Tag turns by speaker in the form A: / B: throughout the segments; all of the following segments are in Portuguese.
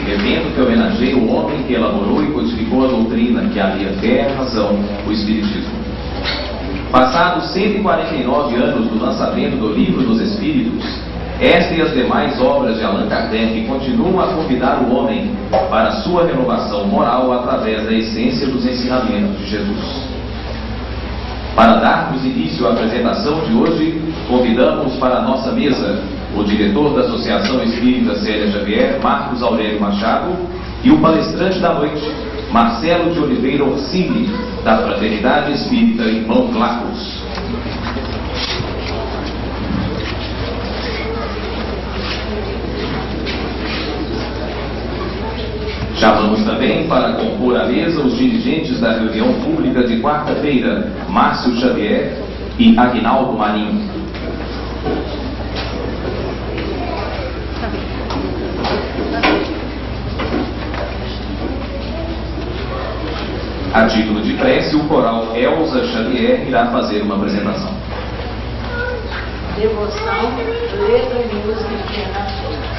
A: evento que homenageia o homem que elaborou e codificou a doutrina que alia fé, razão, o Espiritismo. Passados 149 anos do lançamento do Livro dos Espíritos, esta e as demais obras de Allan Kardec continuam a convidar o homem para sua renovação moral através da essência dos ensinamentos de Jesus. Para darmos início à apresentação de hoje, convidamos para a nossa mesa o diretor da Associação Espírita Célia Xavier, Marcos Aurélio Machado, e o palestrante da noite, Marcelo de Oliveira Orsini, da Fraternidade Espírita Irmão Lacos. Chamamos também para compor a mesa os dirigentes da reunião pública de quarta-feira, Márcio Xavier e Aguinaldo Marinho. A título de prece, o coral Elza Xavier irá fazer uma apresentação.
B: Devoção, letra e música de Renato.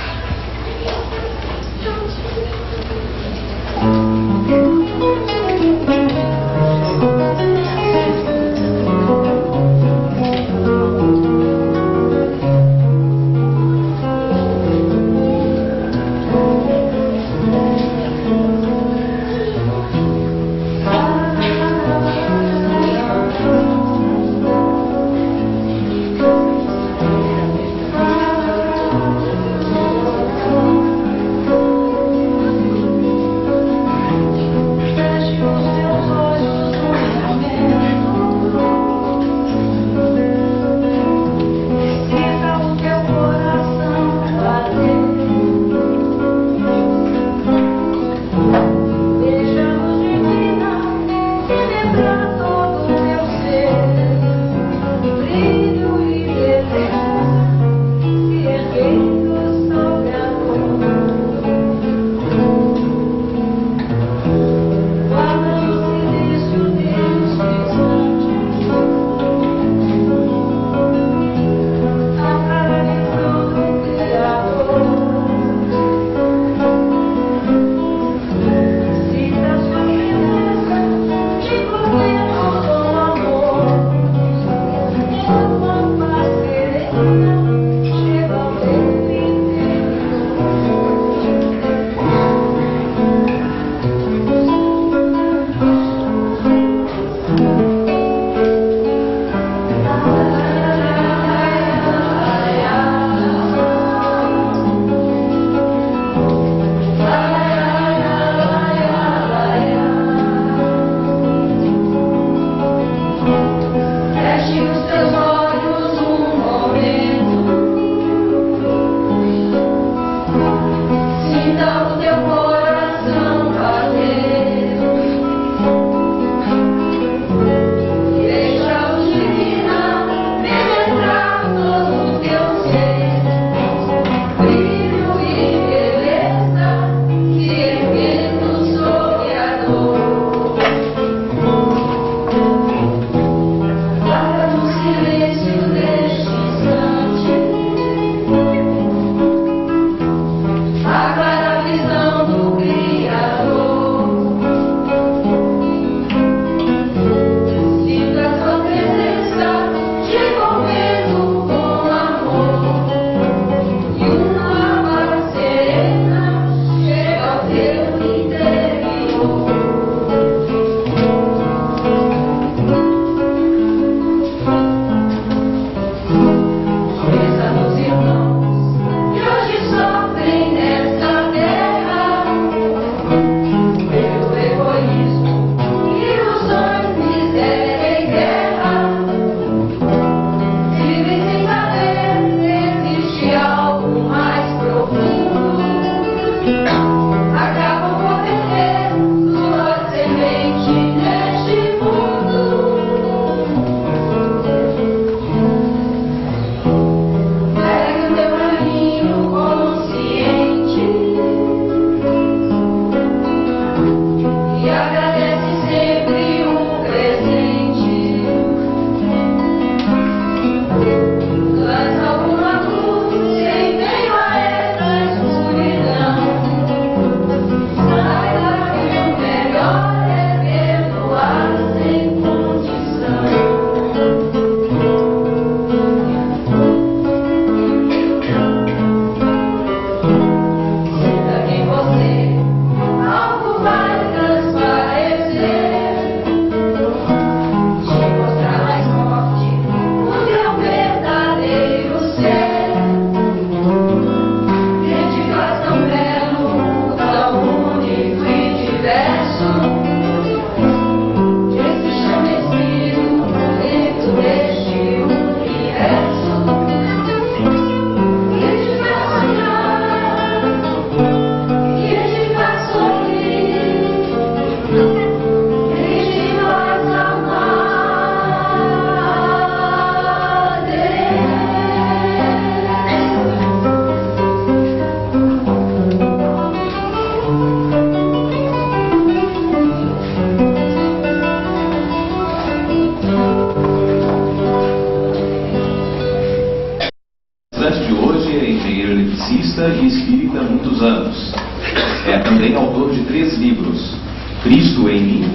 A: É também autor de 3 livros: Cristo em mim,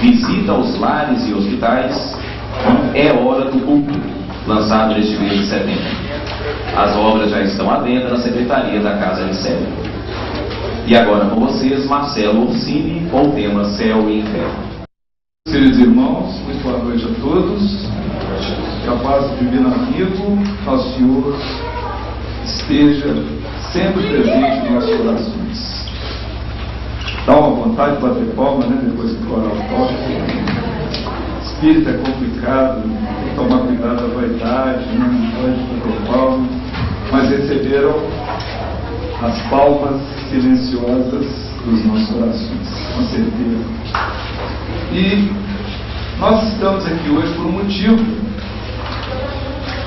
A: Visita aos lares e hospitais, É Hora do Culto, lançado neste mês de setembro. As obras já estão à venda na secretaria da Casa Licélia. E agora com vocês, Marcelo Orsini, com o tema Céu e Inferno.
C: Queridos irmãos, muito boa noite a todos. Que a paz do Divino Amigo, ao Senhor, esteja sempre presente em nossas orações. Dá uma vontade de bater palma, né? Depois que o coral toca. Espírito é complicado, tem que tomar cuidado da vaidade, né? Não pode bater palma. Mas receberam as palmas silenciosas dos nossos corações, com certeza. E nós estamos aqui hoje por um motivo.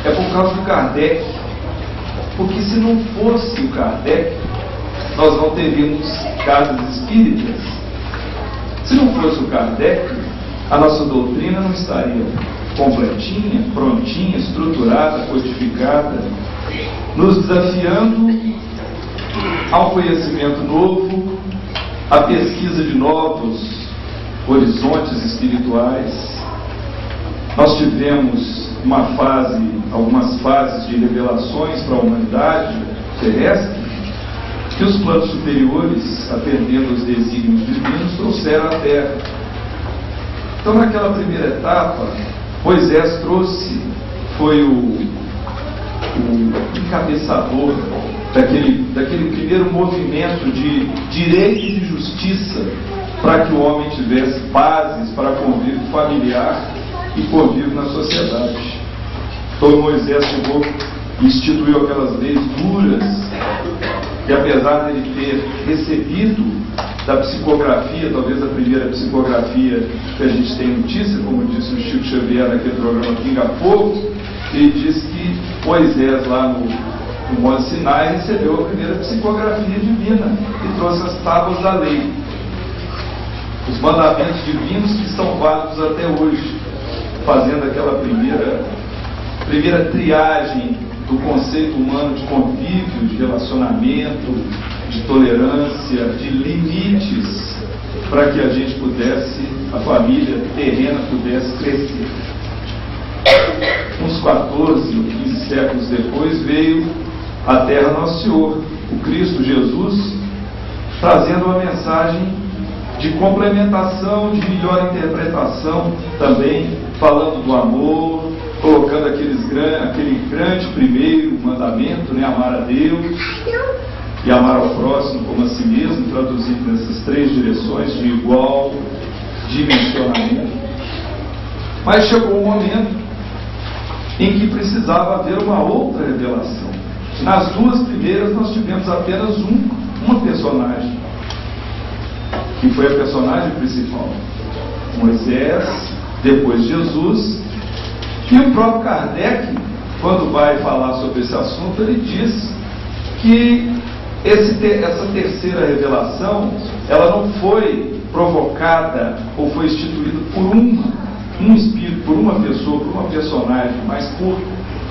C: É por causa do Kardec. Porque se não fosse o Kardec, nós não teríamos casas espíritas. Se não fosse o Kardec, a nossa doutrina não estaria completinha, prontinha, estruturada, codificada, nos desafiando ao conhecimento novo, à pesquisa de novos horizontes espirituais. Nós tivemos algumas fases de revelações para a humanidade terrestre, que os planos superiores, atendendo aos desígnios divinos, trouxeram à Terra. Então, naquela primeira etapa, Moisés foi o encabeçador daquele primeiro movimento de direito e de justiça, para que o homem tivesse bases para convívio familiar e convívio na sociedade. Então Moisés chegou e instituiu aquelas leis duras, que apesar de ele ter recebido da psicografia, talvez a primeira psicografia que a gente tem notícia, como disse o Chico Xavier naquele programa Pinga Fogo, ele diz que Moisés lá no Monte Sinai recebeu a primeira psicografia divina e trouxe as tábuas da lei, os mandamentos divinos que estão válidos até hoje, fazendo aquela primeira triagem do conceito humano de convívio, de relacionamento, de tolerância, de limites, para que a gente pudesse, a família terrena pudesse crescer. Uns 14 ou 15 séculos depois veio à Terra Nosso Senhor, o Cristo Jesus, trazendo uma mensagem de complementação, de melhor interpretação também, falando do amor, colocando aquele grande primeiro mandamento, né, amar a Deus e amar ao próximo como a si mesmo, traduzido nessas 3 direções de igual dimensionamento. Mas chegou um momento em que precisava haver uma outra revelação. Nas 2 primeiras nós tivemos apenas uma personagem, que foi a personagem principal, Moisés, depois Jesus, e o próprio Kardec, quando vai falar sobre esse assunto, ele diz que essa terceira revelação, ela não foi provocada ou foi instituída por um espírito, por uma pessoa, por uma personagem, mas por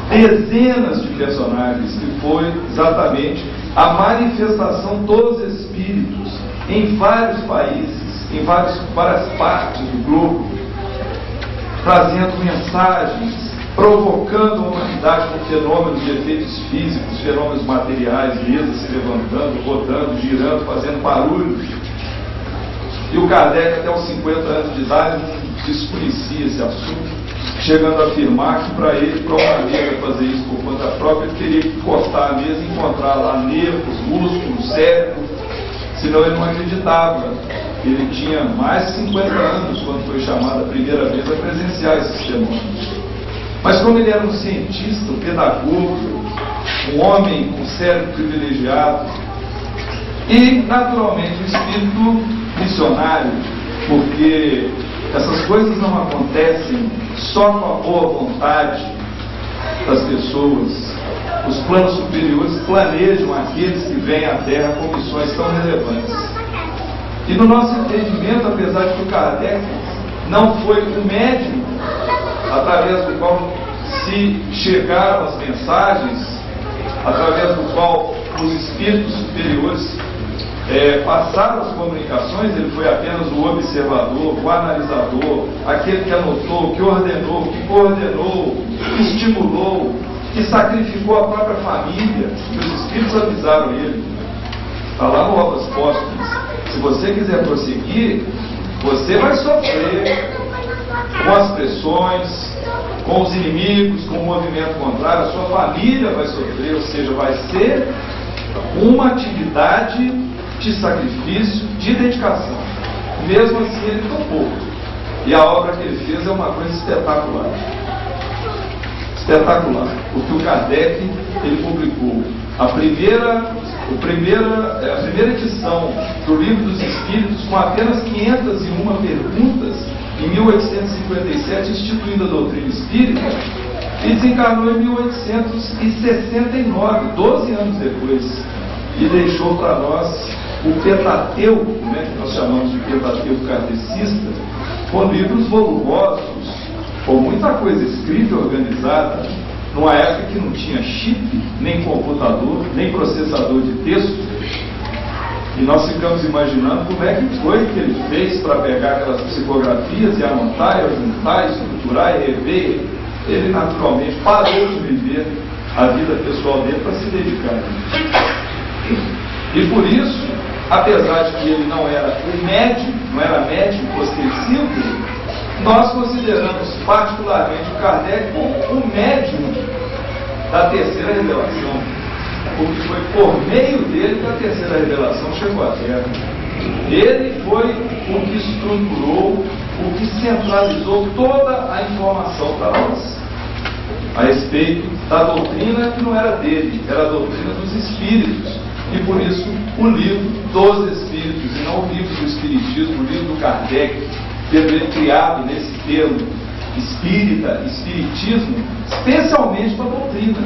C: dezenas de personagens, que foi exatamente a manifestação dos espíritos em vários países, em várias partes do globo, trazendo mensagens, provocando a humanidade com fenômenos de efeitos físicos, fenômenos materiais, mesas se levantando, rodando, girando, fazendo barulho. E o Kardec, até os 50 anos de idade, desconhecia esse assunto, chegando a afirmar que para ele, para uma mesa fazer isso por conta própria, ele teria que cortar a mesa e encontrar lá nervos, músculos, cérebro, senão ele não acreditava. Ele tinha mais de 50 anos quando foi chamado a primeira vez a presenciar esses fenômenos. Mas como ele era um cientista, um pedagogo, um homem com cérebro privilegiado e, naturalmente, um espírito missionário, porque essas coisas não acontecem só com a boa vontade das pessoas. Os planos superiores planejam aqueles que vêm à Terra com missões tão relevantes. E no nosso entendimento, apesar de que o Kardec não foi o médium através do qual se chegaram as mensagens, através do qual os espíritos superiores passaram as comunicações, ele foi apenas o observador, o analisador, aquele que anotou, que ordenou, que coordenou, que estimulou, que sacrificou a própria família. E os Espíritos avisaram ele. Está lá no Obras Póstumas. Se você quiser prosseguir, você vai sofrer com as pressões, com os inimigos, com o movimento contrário, a sua família vai sofrer, ou seja, vai ser uma atividade de sacrifício, de dedicação. Mesmo assim, ele topou. E a obra que ele fez é uma coisa espetacular. Espetacular. Porque o Kardec, ele publicou a primeira edição do Livro dos Espíritos com apenas 501 perguntas, em 1857, instituindo a doutrina espírita, e desencarnou em 1869, 12 anos depois, e deixou para nós o Pentateuco, que nós chamamos de Pentateuco kardecista, com livros volumosos, com muita coisa escrita e organizada, numa época que não tinha chip, nem computador, nem processador de texto. E nós ficamos imaginando como é que foi que ele fez para pegar aquelas psicografias e anotar, e juntar, estruturar e rever. Ele naturalmente parou de viver a vida pessoal dele para se dedicar. E por isso, apesar de que ele não era o médium, não era médium ostensivo, nós consideramos particularmente o Kardec como o médium da terceira revelação, porque foi por meio dele que a terceira revelação chegou à Terra. Ele foi o que estruturou, o que centralizou toda a informação para nós a respeito da doutrina que não era dele, era a doutrina dos Espíritos. E por isso o livro dos Espíritos, e não o livro do Espiritismo, o livro do Kardec, tendo ele criado nesse termo espírita, espiritismo, especialmente para a doutrina,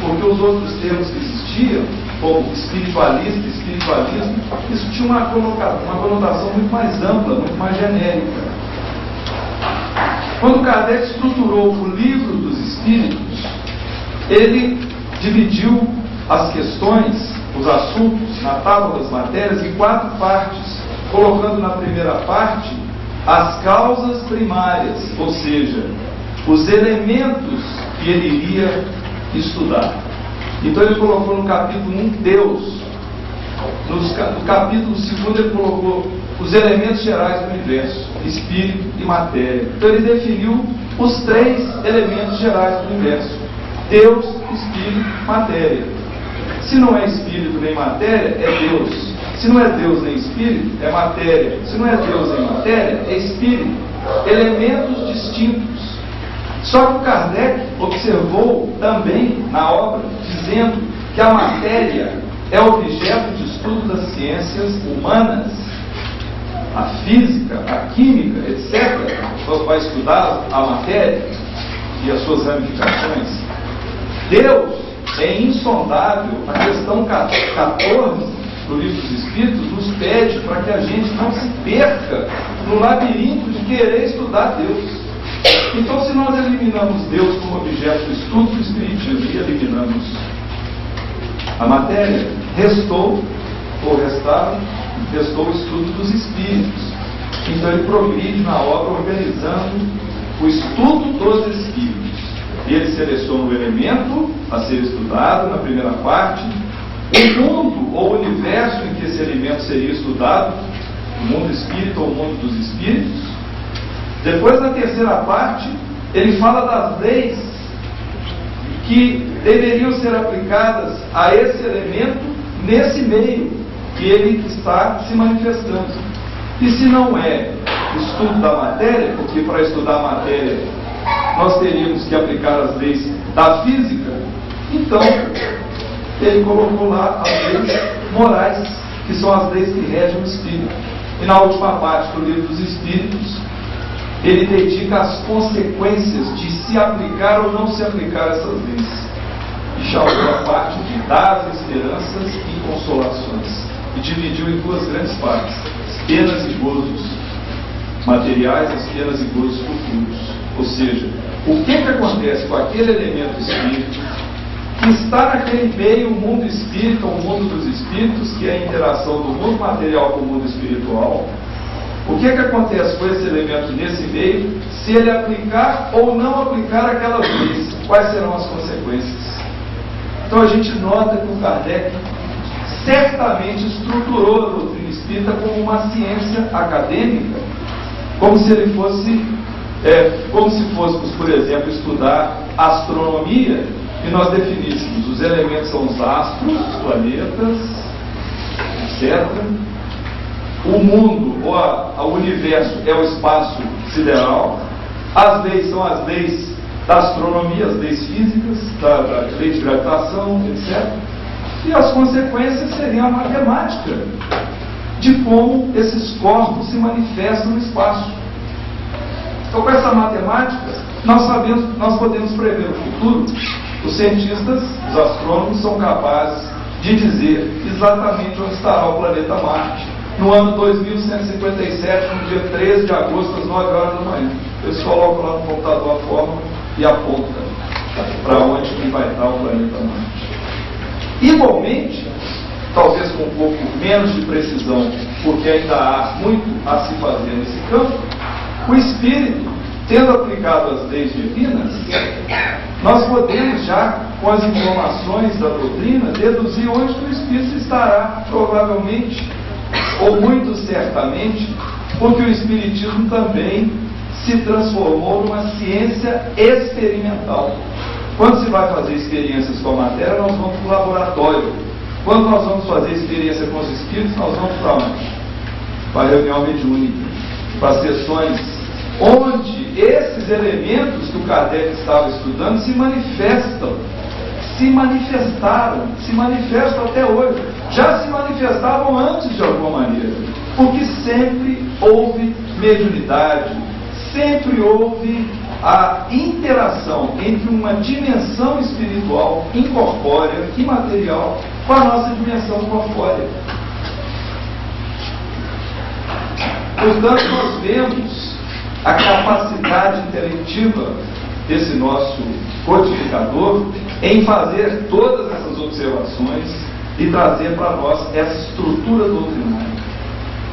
C: porque os outros termos que existiam, como espiritualista e espiritualismo, isso tinha uma conotação muito mais ampla, muito mais genérica. Quando Kardec estruturou o livro dos Espíritos, ele dividiu as questões, os assuntos, na tábua das matérias, em 4 partes, colocando na primeira parte as causas primárias, ou seja, os elementos que ele iria estudar. Então ele colocou no capítulo 1 Deus, no capítulo 2 ele colocou os elementos gerais do universo, espírito e matéria. Então ele definiu os 3 elementos gerais do universo: Deus, espírito, matéria. Se não é espírito nem matéria, é Deus. Se não é Deus nem espírito, é matéria. Se não é Deus nem matéria, é espírito. Elementos distintos. Só que o Kardec observou também na obra, dizendo que a matéria é objeto de estudo das ciências humanas, a física, a química, etc. Então, vai estudar a matéria e as suas ramificações. Deus é insondável. A questão 14 do Livro dos Espíritos nos pede para que a gente não se perca no labirinto de querer estudar Deus. Então, se nós eliminamos Deus como objeto do estudo do Espiritismo e eliminamos a matéria, restou o estudo dos Espíritos. Então ele progride na obra organizando o estudo dos Espíritos. Ele seleciona o elemento a ser estudado na primeira parte, o mundo ou o universo em que esse elemento seria estudado, o mundo espírita ou o mundo dos espíritos. Depois, na terceira parte, ele fala das leis que deveriam ser aplicadas a esse elemento nesse meio que ele está se manifestando. E se não é estudo da matéria, porque para estudar a matéria nós teríamos que aplicar as leis da física, então ele colocou lá as leis morais, que são as leis que regem o espírito. E na última parte do Livro dos Espíritos, ele dedica as consequências de se aplicar ou não se aplicar essas leis. E chamou a parte de dar as esperanças e consolações. E dividiu em 2 grandes partes: as penas e gozos materiais, as penas e gozos futuros. Ou seja, o que acontece com aquele elemento espírito que está naquele meio, o mundo espírita, o mundo dos espíritos, que é a interação do mundo material com o mundo espiritual. O que acontece com esse elemento nesse meio, se ele aplicar ou não aplicar aquelas leis? Quais serão as consequências? Então a gente nota que o Kardec certamente estruturou a doutrina espírita como uma ciência acadêmica, como se ele fosse, como se fôssemos, por exemplo, estudar astronomia e nós definíssemos os elementos são os astros, os planetas, etc. O mundo, ou o universo, é o espaço sideral. As leis são as leis da astronomia, as leis físicas, da lei de gravitação, etc. E as consequências seriam a matemática de como esses corpos se manifestam no espaço. Então, com essa matemática, nós podemos prever o futuro. Os cientistas, os astrônomos, são capazes de dizer exatamente onde estará o planeta Marte no ano 2157, no dia 13 de agosto, às 9 horas da manhã. Eles colocam lá no computador a fórmula e apontam para onde que vai estar o planeta Marte. Igualmente, talvez com um pouco menos de precisão, porque ainda há muito a se fazer nesse campo, o Espírito, tendo aplicado as leis divinas, nós podemos já, com as informações da doutrina, deduzir onde o Espírito estará, provavelmente, ou muito certamente, porque o Espiritismo também se transformou numa ciência experimental. Quando se vai fazer experiências com a matéria, nós vamos para o laboratório. Quando nós vamos fazer experiência com os espíritos, nós vamos para onde? Para a reunião mediúnica, para as sessões onde esses elementos que o Kardec estava estudando se manifestam, se manifestaram, se manifestam até hoje. Já se manifestavam antes de alguma maneira, porque sempre houve mediunidade, sempre houve a interação entre uma dimensão espiritual incorpórea, imaterial, com a nossa dimensão corpórea. Portanto, nós vemos a capacidade intelectiva desse nosso codificador em fazer todas essas observações e trazer para nós essa estrutura doutrinária.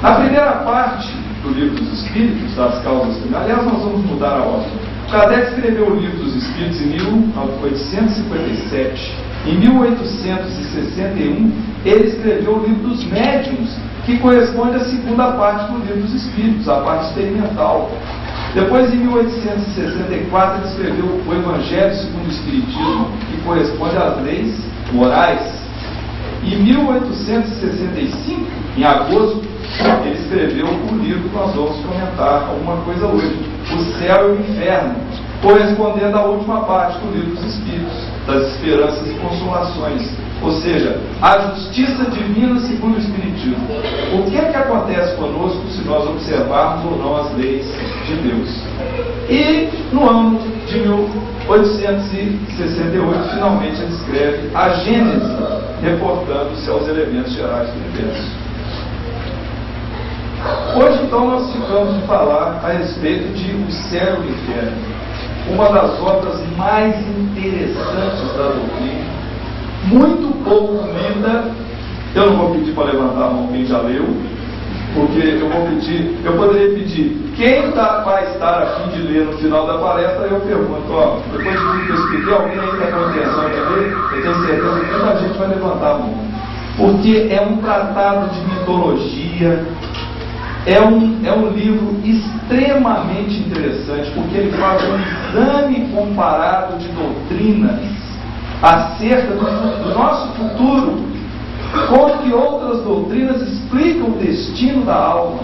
C: Na primeira parte do Livro dos Espíritos, das causas primárias, aliás, nós vamos mudar a ordem. Kardec escreveu o Livro dos Espíritos em 1857. Em 1861, ele escreveu o Livro dos Médiuns, que corresponde à segunda parte do Livro dos Espíritos, a parte experimental. Depois, em 1864, ele escreveu o Evangelho segundo o Espiritismo, que corresponde às leis morais. Em 1865, em agosto, ele escreveu o livro que nós vamos comentar alguma coisa hoje, O Céu e o Inferno, correspondendo à última parte do Livro dos Espíritos, das Esperanças e Consolações, ou seja, a justiça divina segundo o Espiritismo. O que acontece conosco se nós observarmos ou não as leis de Deus? E no ano de 1868, finalmente ele escreve a Gênese, reportando-se aos elementos gerais do universo. Hoje, então, nós ficamos de falar a respeito de O Céu e o Inferno, uma das obras mais interessantes da doutrina, muito pouco lida. Eu não vou pedir para levantar a mão quem já leu, porque eu poderia pedir quem vai estar a fim de ler no final da palestra. Eu pergunto, depois de tudo que eu expliquei, alguém aí está com intenção de ler? Eu tenho certeza que muita gente vai levantar a mão, porque é um tratado de mitologia. É um livro extremamente interessante, porque ele faz um exame comparado de doutrinas acerca do nosso futuro, como que outras doutrinas explicam o destino da alma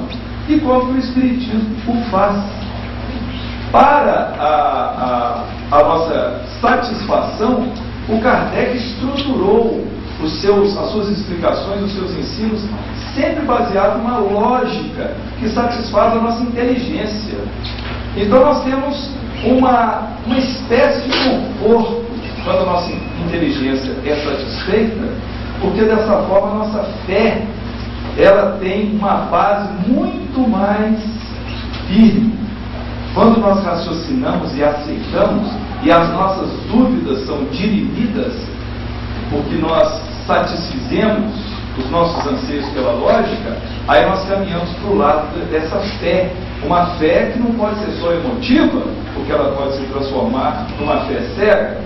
C: e como que o Espiritismo o faz. Para a nossa satisfação, o Kardec estruturou as suas explicações, os seus ensinos, sempre baseado numa lógica que satisfaz a nossa inteligência. Então nós temos uma espécie de conforto quando a nossa inteligência é satisfeita, porque dessa forma a nossa fé, ela tem uma base muito mais firme. Quando nós raciocinamos e aceitamos, e as nossas dúvidas são dirimidas, porque nós satisfizemos os nossos anseios pela lógica, aí nós caminhamos para o lado dessa fé. Uma fé que não pode ser só emotiva, porque ela pode se transformar numa fé cega.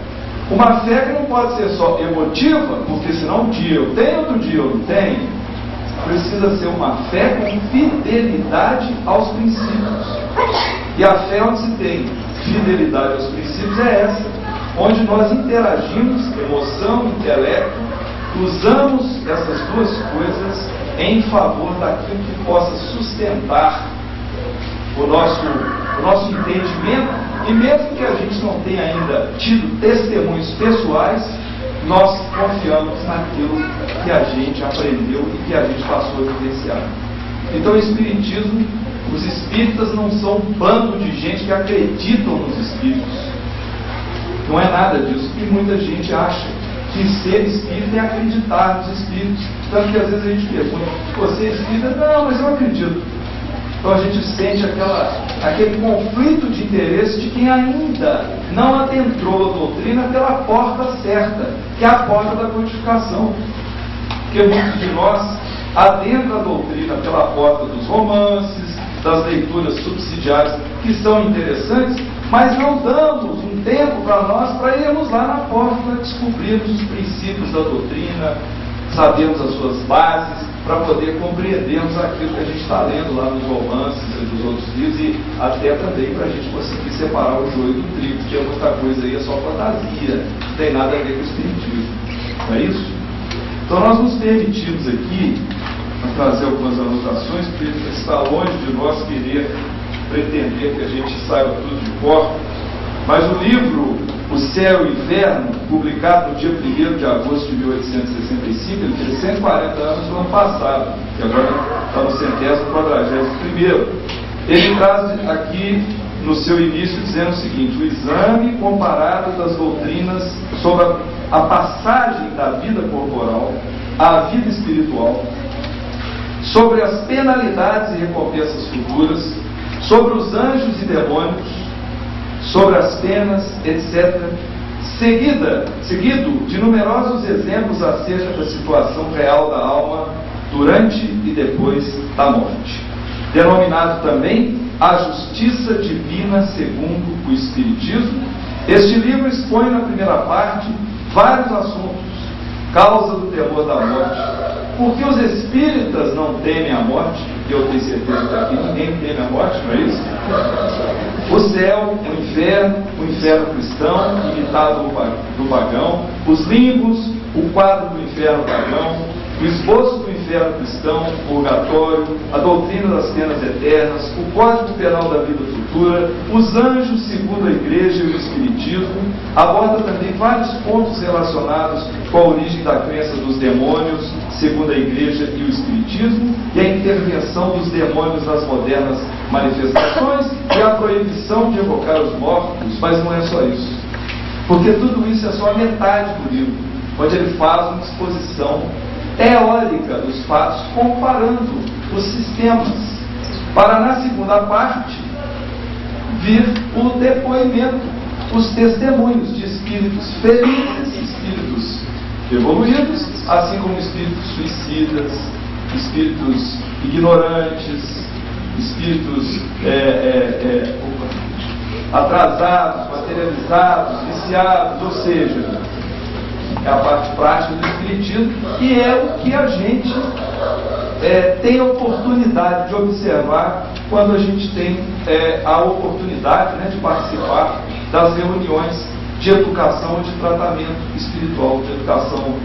C: Uma fé que não pode ser só emotiva, porque senão um dia eu tenho, outro dia eu não tenho. Precisa ser uma fé com fidelidade aos princípios. E a fé onde se tem fidelidade aos princípios é essa, onde nós interagimos, emoção, intelecto, usamos essas duas coisas em favor daquilo que possa sustentar o nosso entendimento, e mesmo que a gente não tenha ainda tido testemunhos pessoais, nós confiamos naquilo que a gente aprendeu e que a gente passou a vivenciar. Então o Espiritismo, os espíritas não são um bando de gente que acreditam nos espíritos. Não é nada disso, e muita gente acha que ser espírita é acreditar nos espíritos. Tanto que às vezes a gente pergunta, você é espírita? Não, mas eu acredito. Então a gente sente aquele conflito de interesse de quem ainda não adentrou a doutrina pela porta certa, que é a porta da codificação. Porque muitos de nós adentram a doutrina pela porta dos romances, das leituras subsidiárias, que são interessantes, mas não damos um tempo para nós para irmos lá na porta descobrirmos os princípios da doutrina, sabermos as suas bases, para poder compreendermos aquilo que a gente está lendo lá nos romances e nos outros livros, e até também para a gente conseguir separar o joio do trigo, porque muita coisa aí é só fantasia, não tem nada a ver com o espiritismo. Não é isso? Então nós nos permitimos aqui trazer algumas anotações, porque está longe de nós querer pretender que a gente saiba tudo de cor, mas o livro O Céu e o Inferno, publicado no dia 1º de agosto de 1865, ele tem 140 anos no ano passado, que agora está no 141º. Ele traz aqui no seu início dizendo o seguinte: o exame comparado das doutrinas sobre a passagem da vida corporal à vida espiritual, sobre as penalidades e recompensas futuras, sobre os anjos e demônios, sobre as penas, etc., seguido de numerosos exemplos acerca da situação real da alma durante e depois da morte. Denominado também A Justiça Divina segundo o Espiritismo, este livro expõe na primeira parte vários assuntos: causa do temor da morte, porque os espíritas não temem a morte, e eu tenho certeza que aqui ninguém teme a morte, não é isso? O céu, o inferno cristão, imitado do pagão, os limbos, o quadro do inferno pagão, o esboço do inferno cristão, o purgatório, a doutrina das penas eternas, o código penal da vida futura, os anjos segundo a igreja e o espiritismo. Aborda também vários pontos relacionados com a origem da crença dos demônios segundo a igreja e o espiritismo, e a intervenção dos demônios nas modernas manifestações e a proibição de evocar os mortos. Mas não é só isso, porque tudo isso é só a metade do livro, onde ele faz uma exposição teórica dos fatos, comparando os sistemas, para na segunda parte vir o depoimento, os testemunhos de espíritos felizes, espíritos evoluídos, assim como espíritos suicidas, espíritos ignorantes, espíritos atrasados, materializados, viciados, ou seja, é a parte prática do espiritismo, e é o que a gente tem a oportunidade de observar quando a gente tem a oportunidade, né, de participar das reuniões de educação e de tratamento espiritual, de educação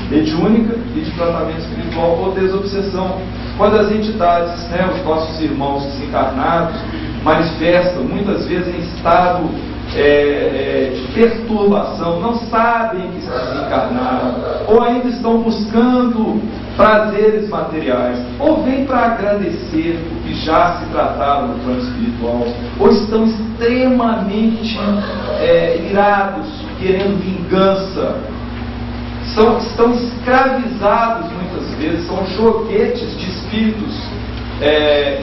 C: mediúnica e de tratamento espiritual ou desobsessão, quando as entidades, né, os nossos irmãos desencarnados, manifestam muitas vezes em estado de perturbação, não sabem que se desencarnaram, ou ainda estão buscando prazeres materiais, ou vêm para agradecer o que já se trataram no plano espiritual, ou estão extremamente irados, querendo vingança, estão escravizados muitas vezes, são joguetes de espíritos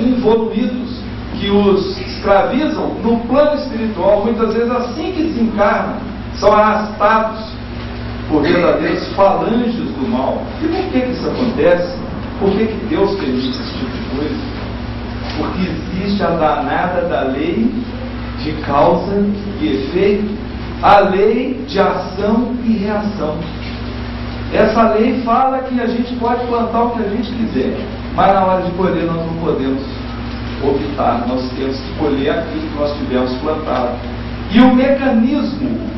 C: involuídos que os escravizam no plano espiritual. Muitas vezes, assim que desencarnam, são arrastados por verdadeiras falanges do mal. E por que isso acontece? Por que Deus permite esse tipo de coisa? Porque existe a danada da lei de causa e efeito, a lei de ação e reação. Essa lei fala que a gente pode plantar o que a gente quiser, mas na hora de colher nós não podemos optar, nós temos que colher aquilo que nós tivermos plantado. E o mecanismo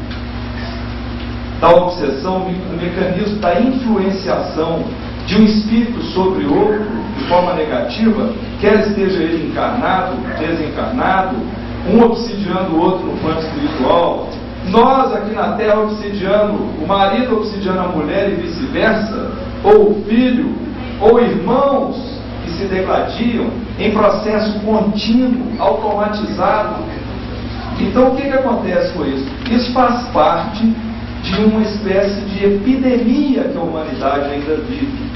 C: da obsessão, o mecanismo da influenciação de um espírito sobre outro de forma negativa, quer esteja ele encarnado, desencarnado, um obsidiando o outro no plano espiritual, nós aqui na Terra obsidiando, o marido obsidiando a mulher e vice-versa, ou o filho, ou irmãos que se degladiam em processo contínuo, automatizado. Então o que acontece com isso? Isso faz parte de uma espécie de epidemia que a humanidade ainda vive.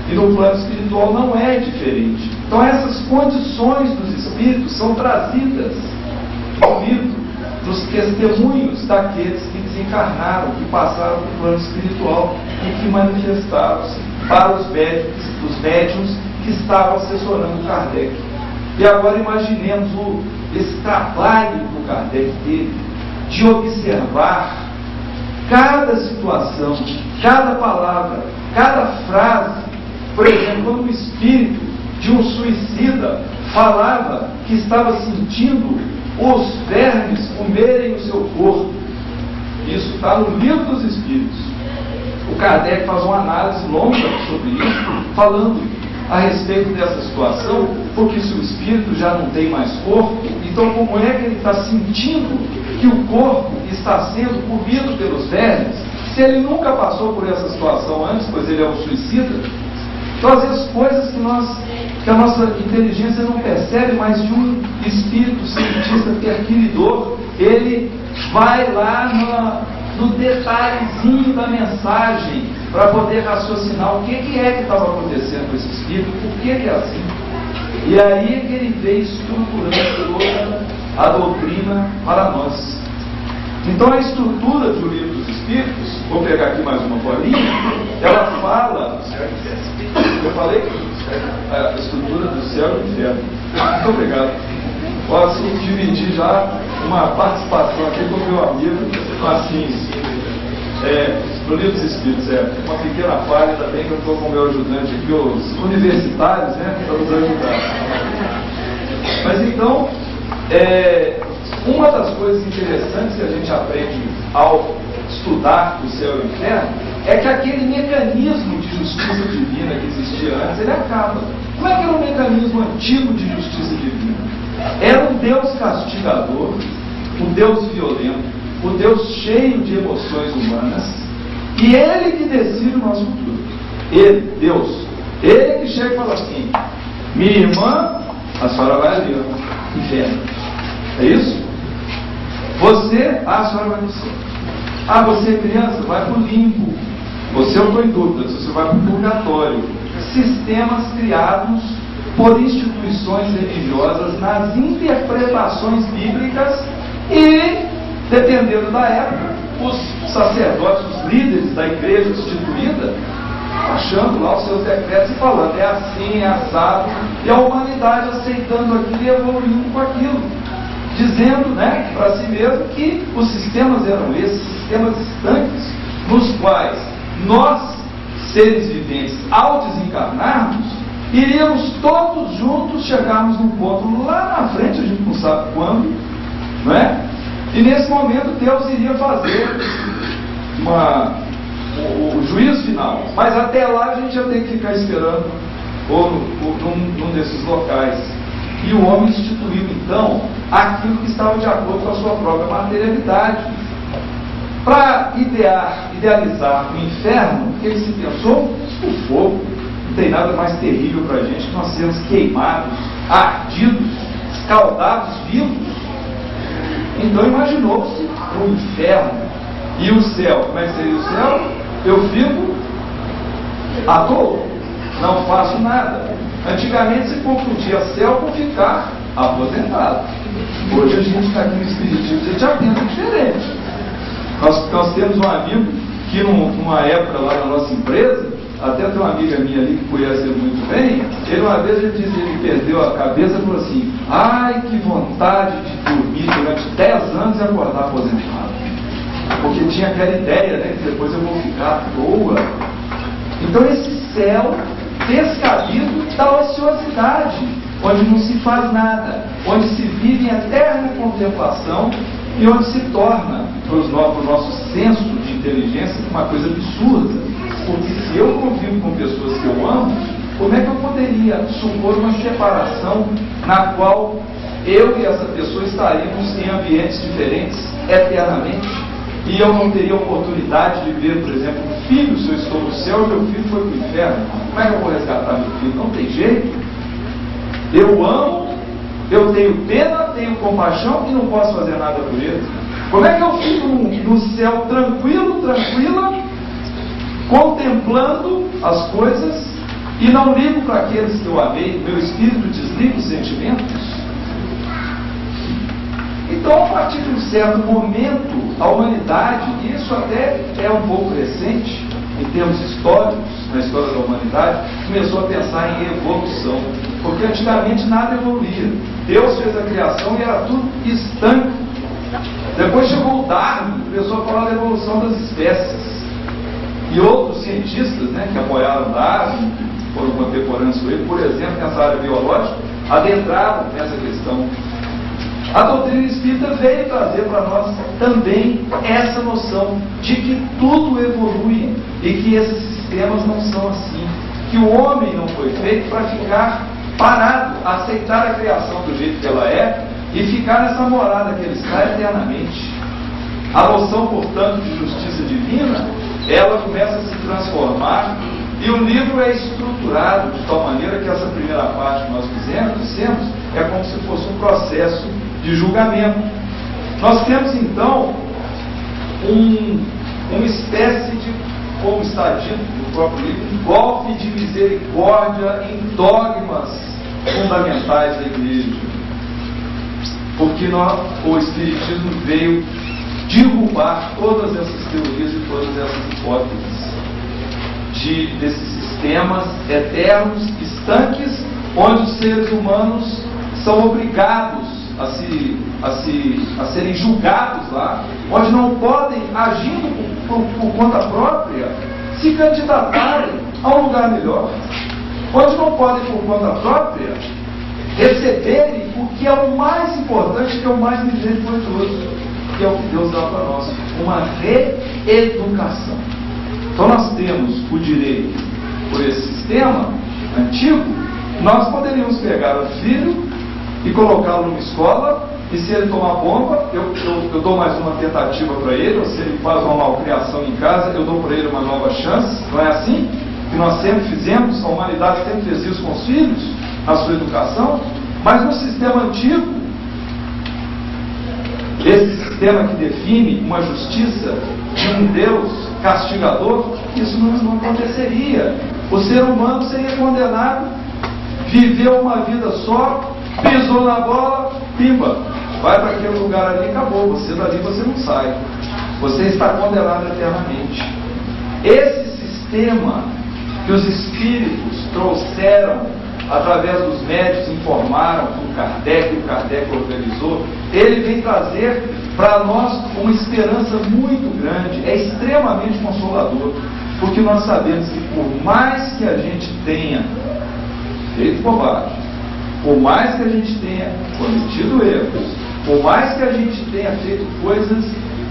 C: E no plano espiritual não é diferente. Então essas condições dos espíritos são trazidas ao livro dos testemunhos daqueles que desencarnaram, que passaram para o plano espiritual e que manifestaram-se para os médiuns que estavam assessorando Kardec. E agora imaginemos esse trabalho que o Kardec teve de observar cada situação, cada palavra, cada frase. Por exemplo, quando o espírito de um suicida falava que estava sentindo os vermes comerem o seu corpo. Isso está no livro dos Espíritos. O Kardec faz uma análise longa sobre isso, falando a respeito dessa situação, porque se o espírito já não tem mais corpo, então como é que ele está sentindo que o corpo está sendo comido pelos vermes, se ele nunca passou por essa situação antes, pois ele é um suicida? Então, às vezes, coisas que a nossa inteligência não percebe, mas de um espírito cientista perquiridor, ele vai lá no detalhezinho da mensagem para poder raciocinar o que é que estava acontecendo com esse espírito, por que é assim. E aí é que ele veio estruturando toda a doutrina para nós. Então a estrutura do livro dos Espíritos, vou pegar aqui mais uma folhinha, ela fala, eu falei a estrutura do céu e do inferno. Muito obrigado. Posso dividir já uma participação aqui com o meu amigo, assim, no livro dos Espíritos, uma pequena falha, ainda bem que eu estou com o meu ajudante aqui, os universitários, para nos ajudar. Mas então, uma das coisas interessantes que a gente aprende ao estudar o céu e o inferno é que aquele mecanismo de justiça divina que existia antes, ele acaba. Como é que era o mecanismo antigo de justiça divina? Era um Deus castigador, um Deus violento, um Deus cheio de emoções humanas, e Ele que decide o nosso futuro. Ele, Deus, Ele que chega e fala assim: minha irmã, a senhora vai ali, inferno. É isso? Você, a senhora vai no céu. Você é criança, vai para o limbo. Você, eu estou em dúvida, você vai para o purgatório. Sistemas criados por instituições religiosas nas interpretações bíblicas e, dependendo da época, os sacerdotes, os líderes da igreja instituída, achando lá os seus decretos e falando, é assim, é assado, e a humanidade aceitando aquilo e evoluindo com aquilo, dizendo, para si mesmo que os sistemas eram esses, sistemas estanques, nos quais nós, seres viventes, ao desencarnarmos, iríamos todos juntos chegarmos num ponto lá na frente, a gente não sabe quando, não é? E nesse momento Deus iria fazer o juízo final. Mas até lá a gente já tem que ficar esperando num desses locais. E o homem instituiu então aquilo que estava de acordo com a sua própria materialidade. Para idealizar o inferno, ele se pensou o fogo. Não tem nada mais terrível para a gente que nós sermos queimados, ardidos, escaldados, vivos. Então imaginou-se o inferno e o céu. Como é que seria o céu? Eu fico à toa, não faço nada. Antigamente se confundia céu com ficar aposentado. Hoje a gente está aqui no Espiritismo, a gente aprende diferente. Nós temos um amigo que numa época lá na nossa empresa, até tem uma amiga minha ali que conhece ele muito bem, ele uma vez ele disse, ele perdeu a cabeça e falou assim, ai que vontade de dormir durante 10 anos e acordar aposentado. Porque tinha aquela ideia, né, que depois eu vou ficar à toa. Então esse céu descabido da ociosidade, onde não se faz nada, onde se vive em eterna contemplação e onde se torna, para o nosso senso de inteligência, uma coisa absurda. Porque se eu convivo com pessoas que eu amo, como é que eu poderia supor uma separação na qual eu e essa pessoa estaríamos em ambientes diferentes eternamente? E eu não teria oportunidade de ver, por exemplo, um filho, se eu estou no céu e meu filho foi para o inferno. Como é que eu vou resgatar meu filho? Não tem jeito. Eu amo, eu tenho pena, tenho compaixão e não posso fazer nada por ele. Como é que eu fico no céu tranquilo, tranquila, contemplando as coisas e não ligo para aqueles que eu amei? Meu espírito desliga os sentimentos? Então, a partir de um certo momento, a humanidade, e isso até é um pouco recente, em termos históricos, na história da humanidade, começou a pensar em evolução. Porque antigamente nada evoluía. Deus fez a criação e era tudo estanque. Depois chegou o Darwin, começou a falar da evolução das espécies. E outros cientistas, né, que apoiaram Darwin, foram contemporâneos com ele, por exemplo, nessa área biológica, adentraram nessa questão. A doutrina espírita veio trazer para nós também essa noção de que tudo evolui e que esses sistemas não são assim, que o homem não foi feito para ficar parado, aceitar a criação do jeito que ela é e ficar nessa morada que ele está eternamente. A noção, portanto, de justiça divina, ela começa a se transformar e o livro é estruturado de tal maneira que essa primeira parte que nós dissemos, é como se fosse um processo de julgamento. Nós temos então uma espécie de, como está dito no próprio livro, um golpe de misericórdia em dogmas fundamentais da igreja. Porque o Espiritismo veio derrubar todas essas teorias e todas essas hipóteses desses sistemas eternos, estanques, onde os seres humanos são obrigados a serem julgados lá, onde não podem, agindo por conta própria, se candidatarem a um lugar melhor, onde não podem, por conta própria, receberem o que é o mais importante, que é o mais misericordioso, que é o que Deus dá para nós, uma reeducação. Então nós temos o direito, por esse sistema antigo, nós poderíamos pegar o filho e colocá-lo numa escola, e se ele tomar bomba, eu dou mais uma tentativa para ele, ou se ele faz uma malcriação em casa, eu dou para ele uma nova chance. Não é assim que nós sempre fizemos? A humanidade sempre fez isso com os filhos, na sua educação. Mas no sistema antigo, esse sistema que define uma justiça de um Deus castigador, isso não aconteceria. O ser humano seria condenado, viveu uma vida só, pisou na bola, pimba, vai para aquele lugar ali e acabou. Você dali você não sai. Você está condenado eternamente. Esse sistema que os espíritos trouxeram através dos médios, informaram com Kardec, o Kardec organizou, ele vem trazer para nós uma esperança muito grande, é extremamente consolador, porque nós sabemos que por mais que a gente tenha feito bobagem, por mais que a gente tenha cometido erros, por mais que a gente tenha feito coisas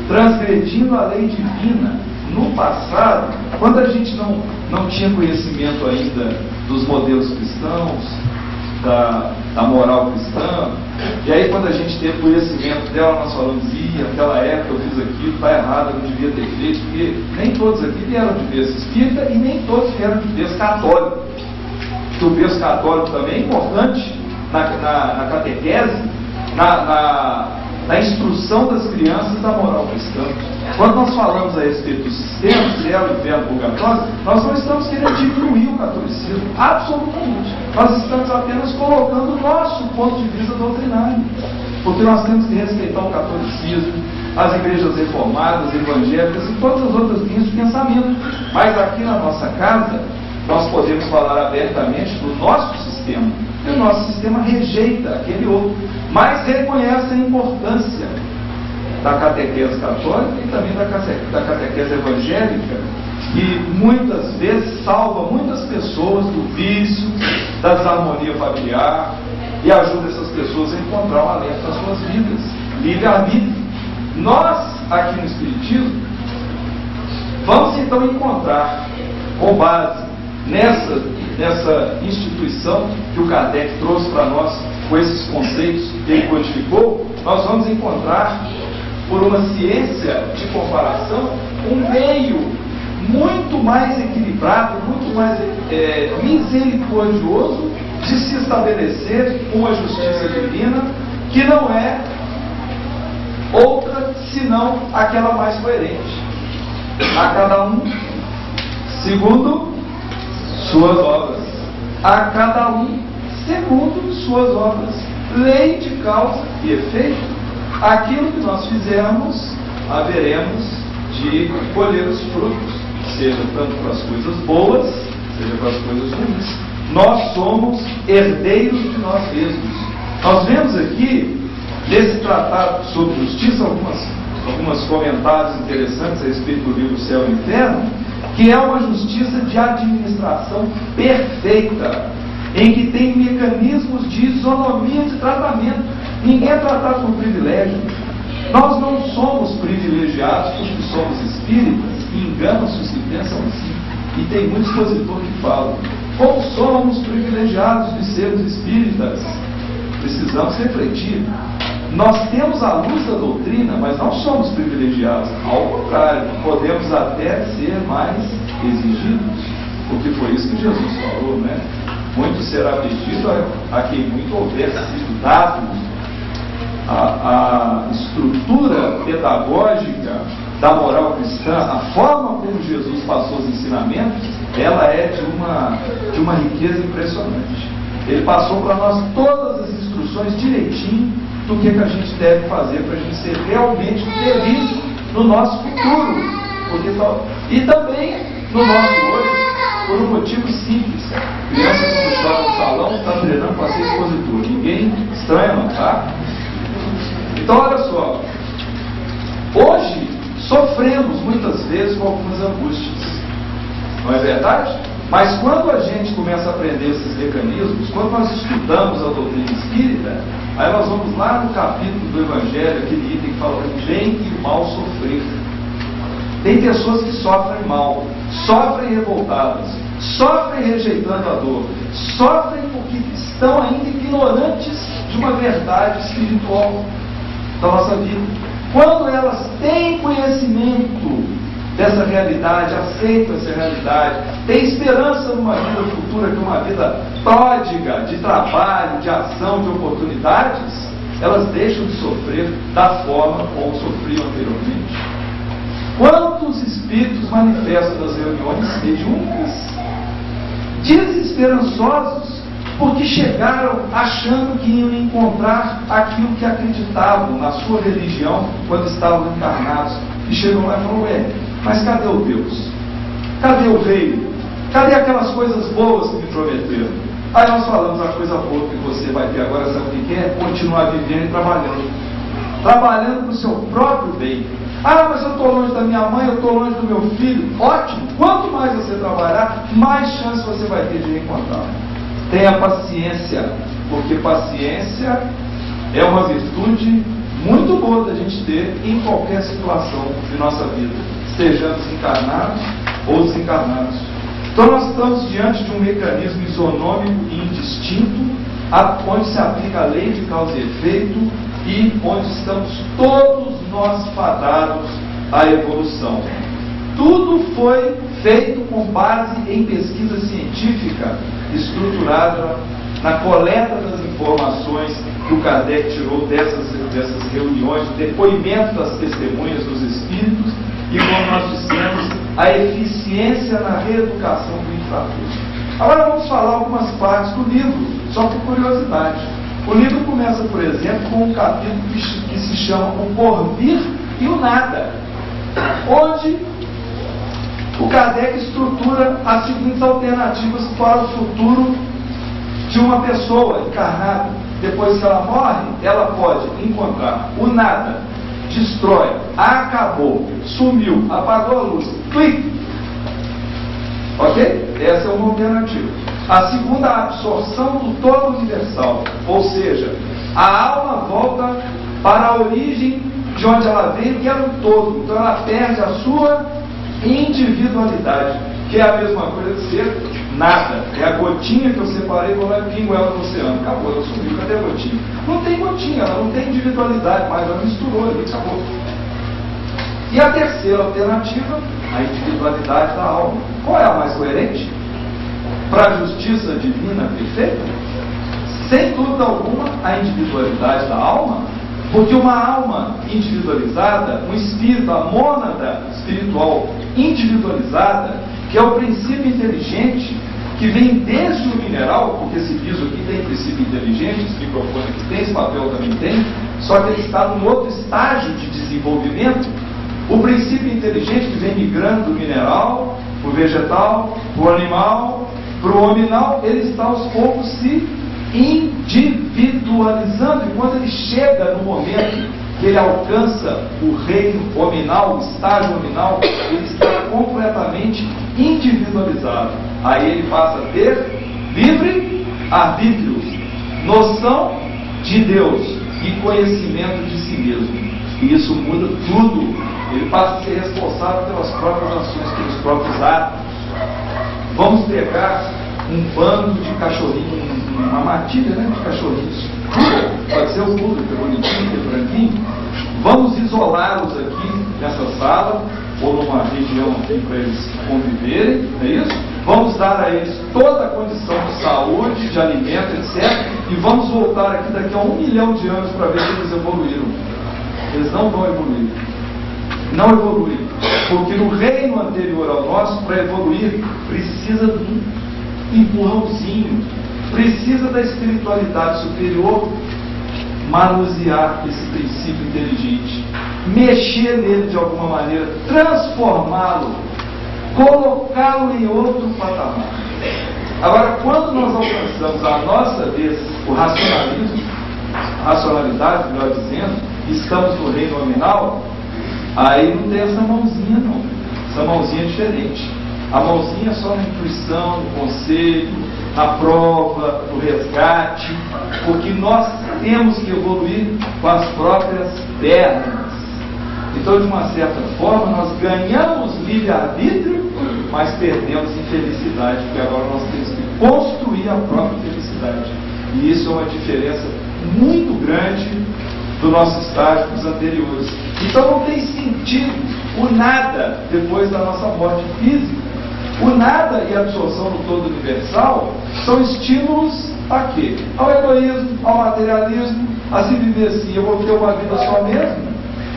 C: transgredindo a lei divina no passado, quando a gente não tinha conhecimento ainda dos modelos cristãos, da moral cristã, e aí quando a gente teve conhecimento dela, nós falamos, naquela época eu fiz aquilo, está errado, eu não devia ter feito, porque nem todos aqui vieram de berço espírita e nem todos vieram de berço católico. Que o berço católico também é importante na catequese, na instrução das crianças da moral cristã. Quando nós falamos a respeito do sistema, céu, inferno, purgatório, nós não estamos querendo diminuir o catolicismo, absolutamente. Nós estamos apenas colocando o nosso ponto de vista doutrinário. porque nós temos que respeitar o catolicismo, as igrejas reformadas, evangélicas e todas as outras linhas de pensamento. Mas aqui na nossa casa, nós podemos falar abertamente do nosso sistema. E o nosso sistema rejeita aquele outro, mas reconhece a importância da catequese católica e também da catequese evangélica, e muitas vezes salva muitas pessoas do vício, da desarmonia familiar, e ajuda essas pessoas a encontrar um alento nas suas vidas, livre-arbítrio. Nós, aqui no Espiritismo, vamos então encontrar, com base nessa instituição que o Kardec trouxe para nós, com esses conceitos que ele codificou, nós vamos encontrar, por uma ciência de comparação, um meio muito mais equilibrado, muito mais misericordioso de se estabelecer uma justiça divina que não é outra senão aquela mais coerente. A cada um segundo suas obras. A cada um segundo suas obras. Lei de causa e efeito. Aquilo que nós fizermos, haveremos de colher os frutos, seja tanto para as coisas boas, seja para as coisas ruins. Nós somos herdeiros de nós mesmos. Nós vemos aqui, nesse tratado sobre justiça, alguns comentários interessantes a respeito do livro Céu e Inferno, que é uma justiça de administração perfeita, em que tem mecanismos de isonomia de tratamento. Ninguém é tratado com privilégio. Nós não somos privilegiados porque somos espíritas, e enganam-se os que pensam assim. E tem muito expositor que fala: como somos privilegiados de sermos espíritas? Precisamos refletir. Nós temos a luz da doutrina, mas não somos privilegiados. Ao contrário, podemos até ser mais exigidos, porque foi isso que Jesus falou, né? Muito será pedido a quem muito houver sido dado. A estrutura pedagógica da moral cristã, a forma como Jesus passou os ensinamentos, ela é de uma riqueza impressionante. Ele passou para nós todas as instruções direitinho do que a gente deve fazer para a gente ser realmente feliz no nosso futuro. E também no nosso hoje, por um motivo simples. Criança quando chora no salão, está treinando para ser expositor. Ninguém estranha não, tá? Então olha só, hoje sofremos muitas vezes com algumas angústias, não é verdade? Mas quando a gente começa a aprender esses mecanismos, quando nós estudamos a doutrina espírita, aí nós vamos lá no capítulo do Evangelho, aquele item que fala do bem e o mal sofrer. Tem pessoas que sofrem mal, sofrem revoltadas, sofrem rejeitando a dor, sofrem porque estão ainda ignorantes de uma verdade espiritual da nossa vida. Quando elas têm conhecimento dessa realidade, aceitam essa realidade, têm esperança numa vida futura, que é uma vida pródiga de trabalho, de ação, de oportunidades, elas deixam de sofrer da forma como sofriam anteriormente. Quantos espíritos manifestam nas reuniões mediúnicas desesperançosos porque chegaram achando que iam encontrar aquilo que acreditavam na sua religião quando estavam encarnados, e chegam lá e falam: ué, mas cadê o Deus? Cadê o reino? Cadê aquelas coisas boas que me prometeram? Aí nós falamos: a coisa boa que você vai ter agora, sabe o que é? Continuar vivendo e trabalhando para o seu próprio bem. Ah, mas eu estou longe da minha mãe, eu estou longe do meu filho. Ótimo! Quanto mais você trabalhar, mais chance você vai ter de reencontrar. Tenha paciência, porque paciência é uma virtude muito boa da gente ter em qualquer situação de nossa vida, sejamos encarnados ou desencarnados. Então nós estamos diante de um mecanismo isonômico e indistinto, onde se aplica a lei de causa e efeito, e onde estamos todos nós fadados à evolução. Tudo foi feito com base em pesquisa científica, estruturada na coleta das informações que o Kardec tirou dessas reuniões, o depoimento das testemunhas dos espíritos, e como nós dissemos, a eficiência na reeducação do infrator. Agora vamos falar algumas partes do livro, só por curiosidade. O livro começa, por exemplo, com um capítulo que se chama O Porvir e o Nada, onde o Kardec estrutura as seguintes alternativas para o futuro de uma pessoa encarnada. Depois que ela morre, ela pode encontrar o nada, destrói, acabou, sumiu, apagou a luz, clique. Ok? Essa é uma alternativa. A segunda, a absorção do todo universal, ou seja, a alma volta para a origem de onde ela veio, que era um todo. Então ela perde a sua individualidade, que é a mesma coisa de ser nada. É a gotinha que eu separei, vou lá e pingo ela no oceano. Acabou, ela sumiu, cadê a gotinha? Não tem gotinha, ela não tem individualidade, mas ela misturou ali, acabou. E a terceira alternativa, a individualidade da alma. Qual é a mais coerente? Para a justiça divina perfeita? Sem dúvida alguma, a individualidade da alma, porque uma alma individualizada, um espírito, a mônada espiritual individualizada, que é o princípio inteligente, que vem desde o mineral, porque esse piso aqui tem princípio inteligente, esse microfone aqui tem, esse papel também tem, só que ele está num outro estágio de desenvolvimento. O princípio inteligente que vem migrando do mineral, para o vegetal, para o animal, para o hominal, ele está aos poucos se individualizando, e quando ele chega no momento que ele alcança o reino hominal, o estágio hominal, ele está completamente individualizado. Aí ele passa a ter livre arbítrio, noção de Deus e conhecimento de si mesmo. E isso muda tudo. Ele passa a ser responsável pelas próprias ações, pelos próprios atos. Vamos pegar um bando de cachorrinhos, uma matilha, né, de cachorrinhos. Pode ser o público, que é bonitinho, que é branquinho. Vamos isolá-los aqui nessa sala, ou numa região aqui para eles conviverem, é isso? Vamos dar a eles toda a condição de saúde, de alimento, etc. E vamos voltar aqui daqui a 1 milhão de anos para ver se eles evoluíram. Eles não vão evoluir. Não evoluem. Porque no reino anterior ao nosso, para evoluir, precisa de um empurrãozinho. Precisa da espiritualidade superior manusear esse princípio inteligente, mexer nele de alguma maneira, transformá-lo, colocá-lo em outro patamar. Agora, quando nós alcançamos a nossa vez o racionalismo, racionalidade, melhor dizendo, estamos no reino nominal, aí não tem essa mãozinha não. Essa mãozinha é diferente. A mãozinha é só na intuição, no conselho, na prova, no resgate, porque nós temos que evoluir com as próprias pernas. Então, de uma certa forma, nós ganhamos livre-arbítrio, mas perdemos em felicidade, porque agora nós temos que construir a própria felicidade. E isso é uma diferença muito grande do nosso estágio dos anteriores. Então não tem sentido o nada depois da nossa morte física. O nada e a absorção do todo universal são estímulos a quê? Ao egoísmo, ao materialismo, a se viver assim, eu vou ter uma vida só mesmo.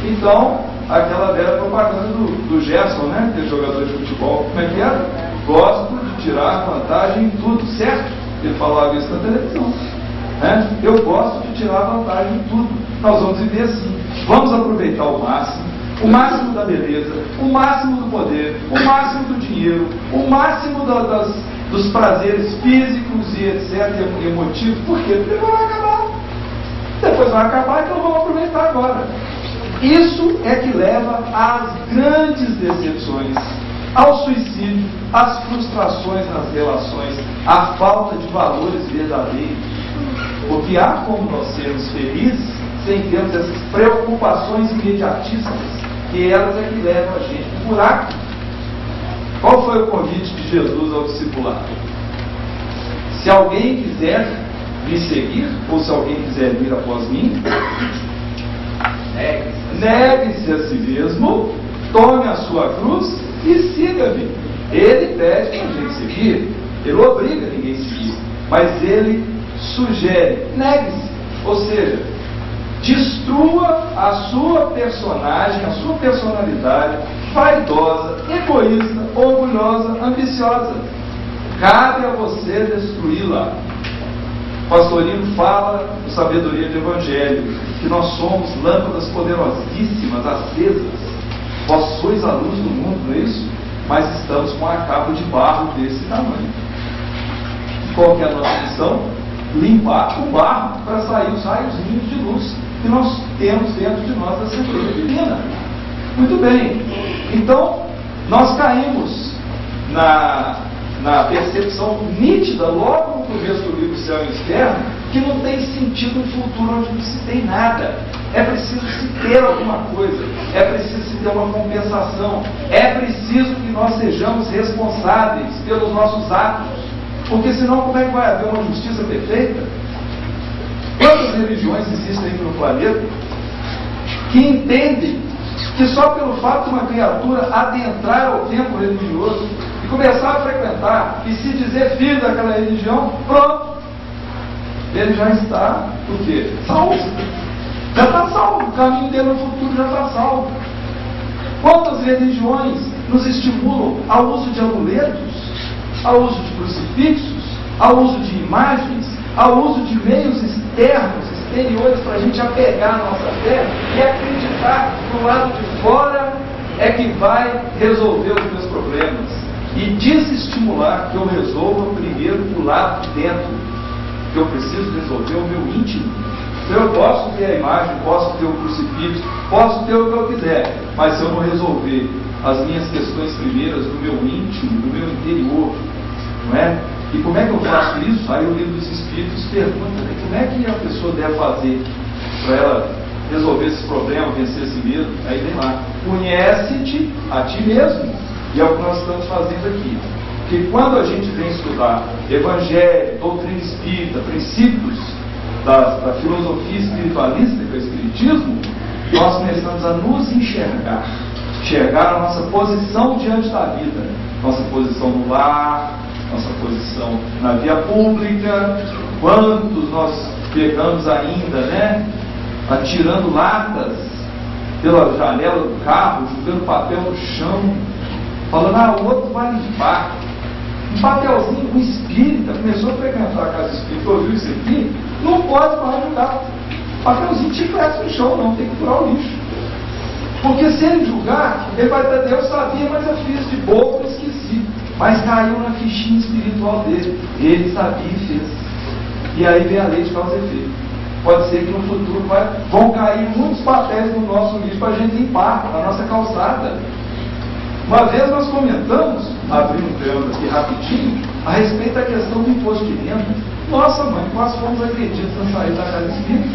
C: Então, aquela velha propaganda do Gerson, né, que é jogador de futebol, como é que era? Gosto de tirar vantagem em tudo, certo? Ele falava isso na televisão. Né? Eu gosto de tirar vantagem em tudo. Nós vamos viver assim. Vamos aproveitar o máximo da beleza, o máximo do poder, o máximo do dinheiro, o máximo dos prazeres físicos e etc, e emotivos. Por quê? Porque vai acabar. Depois vai acabar, então vamos aproveitar agora. Isso é que leva às grandes decepções, ao suicídio, às frustrações nas relações, à falta de valores verdadeiros. Porque há como nós sermos felizes sem termos essas preocupações imediatistas, que elas é que levam a gente para o buraco. Qual foi o convite de Jesus ao discipulado? Se alguém quiser me seguir, ou se alguém quiser vir após mim, negue-se a si mesmo, tome a sua cruz e siga-me. Ele pede para a gente seguir, ele obriga ninguém a seguir, mas ele sugere, negue-se, ou seja, destrua a sua personagem, a sua personalidade vaidosa, egoísta, orgulhosa, ambiciosa. Cabe a você destruí-la. Pastorino fala com sabedoria do Evangelho, que nós somos lâmpadas poderosíssimas, acesas. Vós sois a luz do mundo, não é isso? Mas estamos com a capa de barro desse tamanho. Qual que é a nossa missão? Limpar o barro para sair os raiozinhos de luz que nós temos dentro de nós da Assembleia Divina. Muito bem. Então, nós caímos na percepção nítida, logo no começo do livro Céu e Inferno, que não tem sentido um futuro onde não se tem nada. É preciso se ter alguma coisa, é preciso se ter uma compensação, é preciso que nós sejamos responsáveis pelos nossos atos, porque senão como é que vai haver uma justiça perfeita? Quantas religiões existem aí no planeta que entendem que só pelo fato de uma criatura adentrar ao templo religioso e começar a frequentar e se dizer filho daquela religião, pronto, ele já está, o quê? Salvo. Já está salvo, o caminho dele no futuro já está salvo. Quantas religiões nos estimulam ao uso de amuletos, ao uso de crucifixos, ao uso de imagens, ao uso de meios externos, exteriores, para a gente apegar a nossa fé e acreditar que do lado de fora é que vai resolver os meus problemas, e desestimular que eu resolva primeiro do lado de dentro, que eu preciso resolver o meu íntimo. Então eu posso ter a imagem, posso ter o crucifixo, posso ter o que eu quiser, mas se eu não resolver as minhas questões primeiras do meu íntimo, do meu interior, não é? E como é que eu faço isso? Aí o livro dos Espíritos pergunta, né, como é que a pessoa deve fazer para ela resolver esse problema, vencer esse medo? Aí vem lá, conhece-te a ti mesmo. E é o que nós estamos fazendo aqui. Porque quando a gente vem estudar Evangelho, doutrina espírita, princípios da filosofia espiritualista, que é o Espiritismo, nós começamos a nos enxergar a nossa posição diante da vida, nossa posição no lar, nossa posição na via pública, quantos nós pegamos ainda, né, atirando latas pela janela do carro, jogando papel no chão, falando, o outro vai limpar. Um papelzinho, um espírita, começou a frequentar a casa espírita, ouviu isso aqui, não pode mais julgar. Papelzinho chiclete no chão, não, tem que furar o lixo. Porque se ele julgar, ele vai dizer, Deus sabia, mas eu fiz de bobo e esqueci. Mas caiu na fichinha espiritual dele. Ele sabia e fez. E aí vem a lei de causa e efeito. Pode ser que no futuro vão cair muitos papéis no nosso lixo para a gente limpar a nossa calçada. Uma vez nós comentamos, abrindo um tema aqui rapidinho, a respeito da questão do imposto de renda. Nossa mãe, nós fomos agredidos na saída da casa espírita.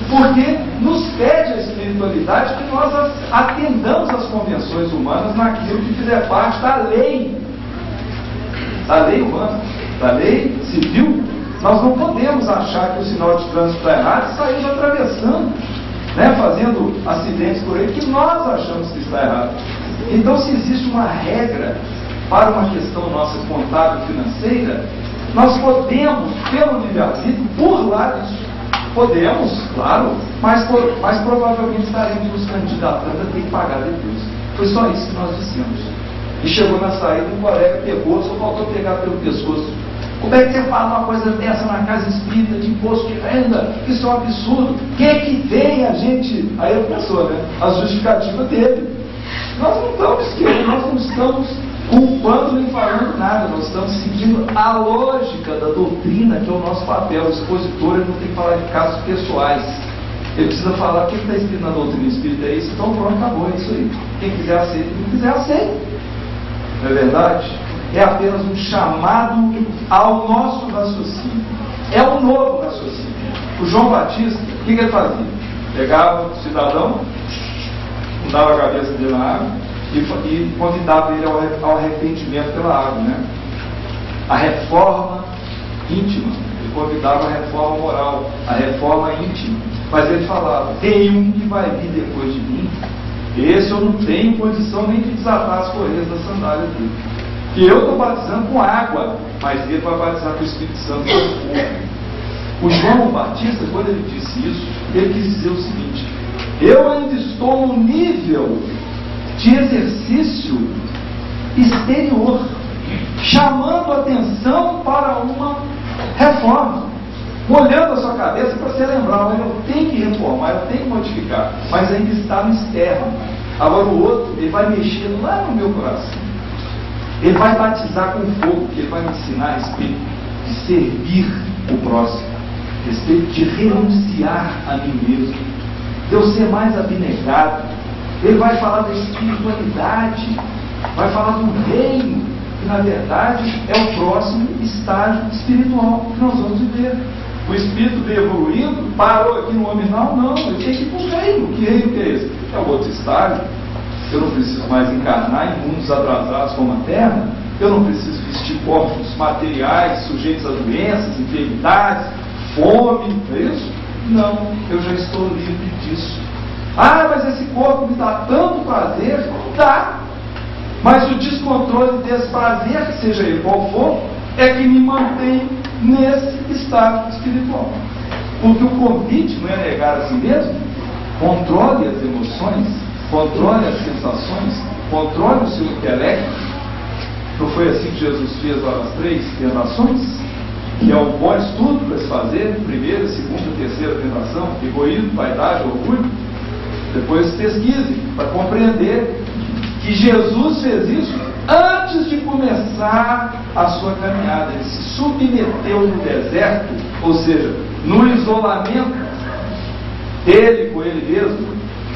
C: Porque nos pede a espiritualidade que nós atendamos às convenções humanas naquilo que fizer parte da lei humana, da lei civil. Nós não podemos achar que o sinal de trânsito está errado e saímos atravessando, né, fazendo acidentes por aí que nós achamos que está errado. Então, se existe uma regra para uma questão nossa contábil financeira, nós podemos, pelo livre-arbítrio, burlar isso. Podemos, claro, mas provavelmente estaremos nos candidatando a ter que pagar depois. Foi só isso que nós dissemos. E chegou na saída, um colega pegou, só faltou pegar pelo pescoço. Como é que você fala uma coisa dessa na casa espírita de imposto de renda? Isso é um absurdo. Quem que vem a gente... Aí ele pensou, né? A justificativa dele. Nós não estamos culpando nem falando nada, nós estamos seguindo a lógica da doutrina, que é o nosso papel. O expositor, ele não tem que falar de casos pessoais, ele precisa falar o que está escrito na doutrina espírita, é isso, então pronto, acabou, é isso aí. Quem quiser aceita, quem não quiser aceita. Não é verdade? É apenas um chamado ao nosso raciocínio, é um novo raciocínio. O João Batista, o que ele fazia? Pegava o cidadão, dava a cabeça dele na água e convidava ele ao arrependimento pela água, né? A reforma íntima, ele convidava a reforma moral, a reforma íntima, mas ele falava, tem um que vai vir depois de mim, esse eu não tenho condição nem de desatar as correias da sandália dele, que eu estou batizando com água, mas ele vai batizar com o Espírito Santo e com fogo. O João Batista, quando ele disse isso, ele quis dizer o seguinte: eu ainda estou no nível de exercício exterior, chamando atenção para uma reforma. molhando a sua cabeça para você lembrar, mas eu tenho que reformar, eu tenho que modificar, mas ainda está no externo. Agora o outro, ele vai mexendo lá no meu coração. Ele vai batizar com fogo, porque ele vai me ensinar a respeito de servir o próximo, a respeito de renunciar a mim mesmo, de eu ser mais abnegado. Ele vai falar da espiritualidade, vai falar do reino, que na verdade é o próximo estágio espiritual que nós vamos viver. O espírito veio evoluindo, parou aqui no nominal, não, ele tem que ir para o reino. Que reino que é esse? É o outro estágio. Eu não preciso mais encarnar em mundos atrasados como a Terra, eu não preciso vestir corpos materiais sujeitos a doenças, enfermidades, fome, é isso? Não, eu já estou livre disso. Ah, mas esse corpo me dá tanto prazer? Dá. Mas o descontrole desse prazer, que seja ele qual for, é que me mantém nesse estado espiritual. Porque o convite não é negar a si mesmo. Controle as emoções, controle as sensações, controle o seu intelecto. Não foi assim que Jesus fez lá nas 3 tentações? Que é o bom estudo para se fazer: primeira, segunda, terceira tentação, egoísmo, vaidade, orgulho. Depois pesquise para compreender que Jesus fez isso antes de começar a sua caminhada. Ele se submeteu no deserto, ou seja, no isolamento. Ele, com ele mesmo,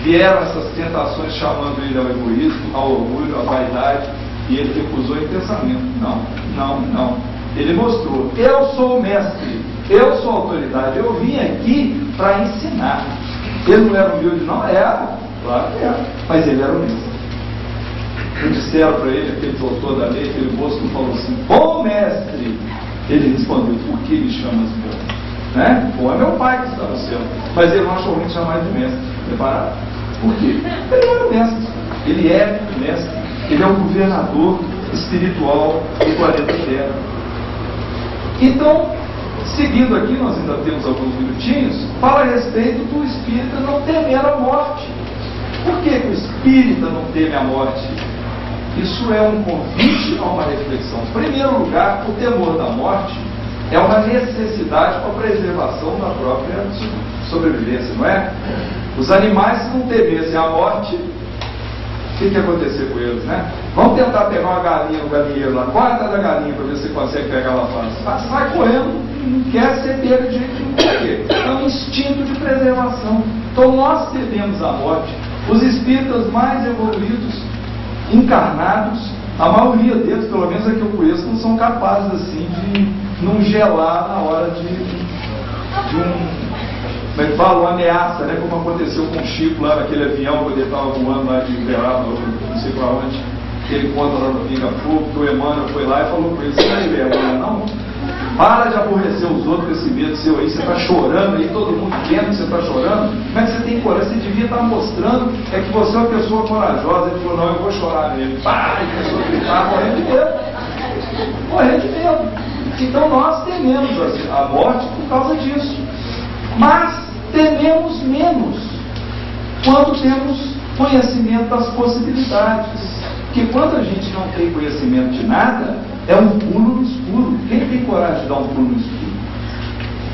C: vieram essas tentações chamando ele ao egoísmo, ao orgulho, à vaidade, e ele recusou intensamente. Não. Ele mostrou: eu sou o mestre, eu sou a autoridade, eu vim aqui para ensinar. Ele não era humilde, não? Era, claro que era, mas ele era humilde. Disseram para ele, aquele doutor da lei, aquele moço que falou assim: bom mestre. Ele respondeu: por que me chamas bom? Né? Bom é meu pai que está no céu, mas ele não achou ruim chamar de mestre. Preparado? Por quê? Ele era o mestre, ele é o mestre, ele é o governador espiritual do planeta Terra. Então, seguindo aqui, nós ainda temos alguns minutinhos, fala a respeito do espírita não temer a morte. Por que o espírita não teme a morte? Isso é um convite a uma reflexão. Em primeiro lugar, o temor da morte é uma necessidade para a preservação da própria sobrevivência, não é? Os animais, se não temessem a morte, o que ia acontecer com eles, né? Vamos tentar pegar uma galinha no galinheiro lá, corre atrás da galinha para ver se você consegue pegar ela fácil. Sai correndo, não quer ser pego de jeito nenhum. Por quê? É um instinto de preservação. Então nós tememos a morte. Os espíritas mais evoluídos, encarnados, a maioria deles, pelo menos a que eu conheço, não são capazes assim de não gelar na hora de como é que fala? Uma ameaça, né? Como aconteceu com o Chico lá naquele avião, quando ele estava voando lá de Uberaba, não sei para onde, que ele conta lá no Pinga Fogo, que o Emmanuel foi lá e falou com ele: você não é vergonha, não? Para de aborrecer os outros com esse medo seu aí, você está chorando aí, todo mundo vendo que você está chorando. Como é que você tem coragem? Você devia estar mostrando que você é uma pessoa corajosa. Ele falou: não, eu vou chorar nele. Pá, e começou a gritar, morrendo de medo. Morrendo de medo. Então nós tememos a morte por causa disso. Mas tememos menos quando temos conhecimento das possibilidades. Porque quando a gente não tem conhecimento de nada, é um pulo no escuro. Quem tem coragem de dar um pulo no escuro?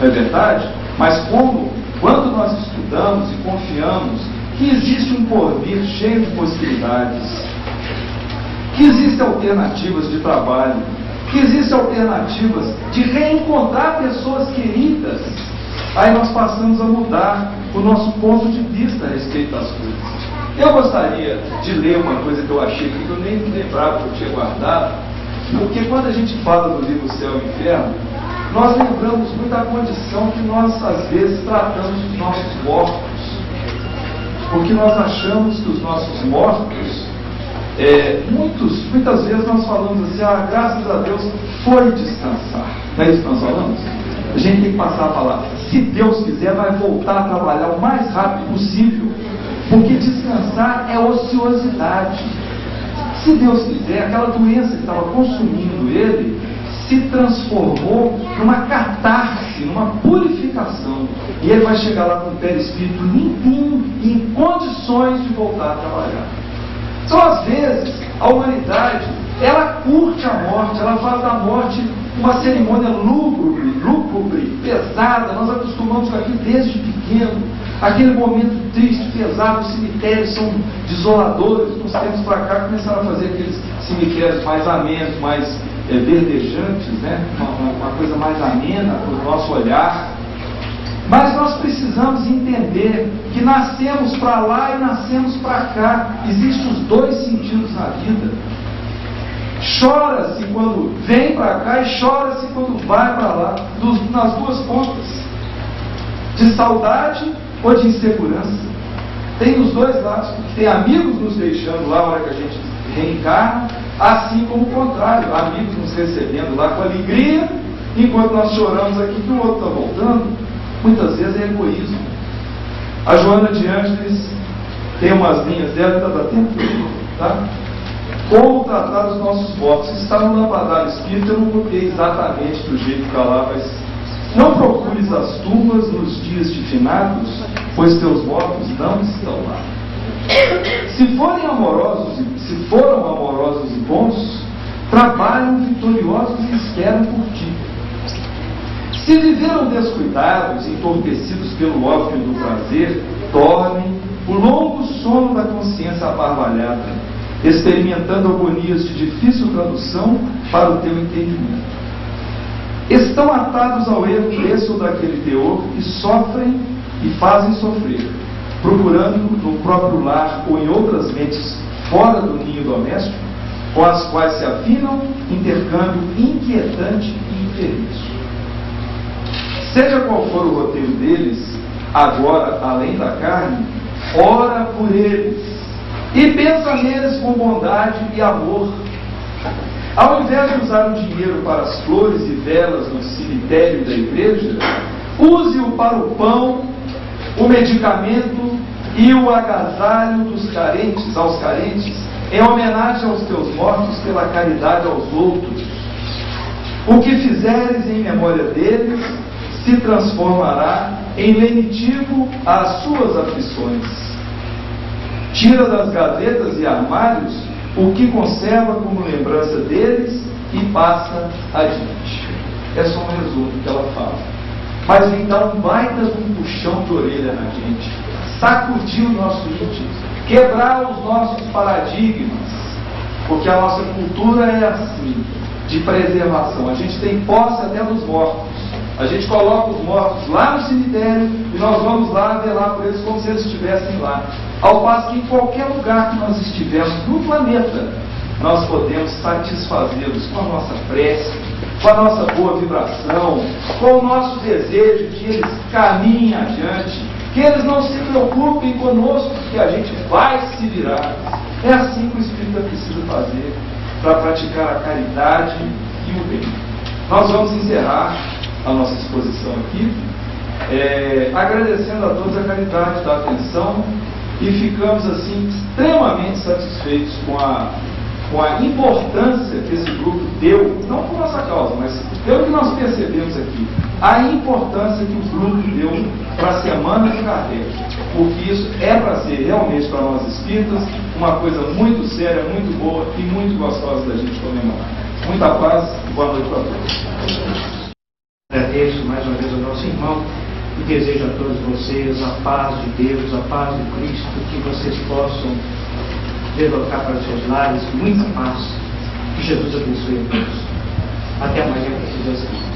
C: Não é verdade? Mas quando nós estudamos e confiamos que existe um porvir cheio de possibilidades, que existem alternativas de trabalho, que existem alternativas de reencontrar pessoas queridas, aí nós passamos a mudar o nosso ponto de vista a respeito das coisas. Eu gostaria de ler uma coisa que eu achei que eu nem me lembrava que eu tinha guardado, porque quando a gente fala do livro Céu e Inferno, nós lembramos muito da condição que nós às vezes tratamos dos nossos mortos, porque nós achamos que os nossos mortos, muitas vezes nós falamos assim: graças a Deus foi descansar. Não é isso que nós falamos? A gente tem que passar a falar: se Deus quiser, vai voltar a trabalhar o mais rápido possível, porque descansar é ociosidade. Se Deus quiser, aquela doença que estava consumindo ele se transformou numa catarse, numa purificação, e ele vai chegar lá com o perispírito limpinho e em condições de voltar a trabalhar. Então, às vezes, a humanidade, ela curte a morte, ela faz da morte uma cerimônia lúgubre, pesada. Nós acostumamos com aquilo desde pequeno. Aquele momento triste, pesado, os cemitérios são desoladores. Uns tempos para cá começaram a fazer aqueles cemitérios mais amenos, mais verdejantes, né? Uma coisa mais amena para o nosso olhar. Mas nós precisamos entender que nascemos para lá e nascemos para cá. Existem os dois sentidos na vida. Chora-se quando vem para cá e chora-se quando vai para lá, nas duas pontas, de saudade ou de insegurança. Tem os dois lados, porque tem amigos nos deixando lá na hora que a gente reencarna, assim como o contrário, amigos nos recebendo lá com alegria, enquanto nós choramos aqui que o outro está voltando. Muitas vezes é egoísmo. A Joana de Ângeles tem umas linhas dela, está batendo tempo, tá? Como tratar os nossos votos. Está no Lampadário Espírita, eu não copiei exatamente do jeito que está lá, mas não procures as tuas nos dias de finados, pois teus votos não estão lá. Se foram amorosos e bons, trabalham vitoriosos e esperam por ti. Se viveram descuidados e entorpecidos pelo ópio do prazer, dormem o longo sono da consciência abarbalhada, experimentando agonias de difícil tradução para o teu entendimento. Estão atados ao erro desse ou daquele teor e sofrem e fazem sofrer, procurando no próprio lar ou em outras mentes fora do ninho doméstico, com as quais se afinam intercâmbio inquietante e infeliz. Seja qual for o roteiro deles, agora, além da carne, ora por eles e pensa neles com bondade e amor. Ao invés de usar o dinheiro para as flores e velas no cemitério da igreja, use-o para o pão, o medicamento e o agasalho dos carentes, aos carentes, em homenagem aos teus mortos pela caridade aos outros. O que fizeres em memória deles se transformará em lenitivo às suas aflições. Tira das gavetas e armários o que conserva como lembrança deles e passa adiante. É só um resumo que ela fala. Mas vem dar um baita de um puxão de orelha na gente, sacudir o nosso íntimo, quebrar os nossos paradigmas, porque a nossa cultura é assim, de preservação. A gente tem posse até dos mortos. A gente coloca os mortos lá no cemitério e nós vamos lá velar por eles como se eles estivessem lá. Ao passo que em qualquer lugar que nós estivermos no planeta, nós podemos satisfazê-los com a nossa prece, com a nossa boa vibração, com o nosso desejo de eles caminhem adiante, que eles não se preocupem conosco, que a gente vai se virar. É assim que o Espírito precisa fazer para praticar a caridade e o bem. Nós vamos encerrar a nossa exposição aqui, agradecendo a todos a caridade da atenção, e ficamos assim extremamente satisfeitos com a importância que esse grupo deu, não por nossa causa, mas pelo que nós percebemos aqui, a importância que o grupo deu para a Semana de Kardec, porque isso é para ser realmente para nós espíritas uma coisa muito séria, muito boa e muito gostosa da gente comemorar. Muita paz e boa noite para todos.
D: Agradeço mais uma vez ao nosso irmão e desejo a todos vocês a paz de Deus, a paz de Cristo, que vocês possam deslocar para os seus lares muita paz. Que Jesus abençoe a todos. Até amanhã, se Deus quiser.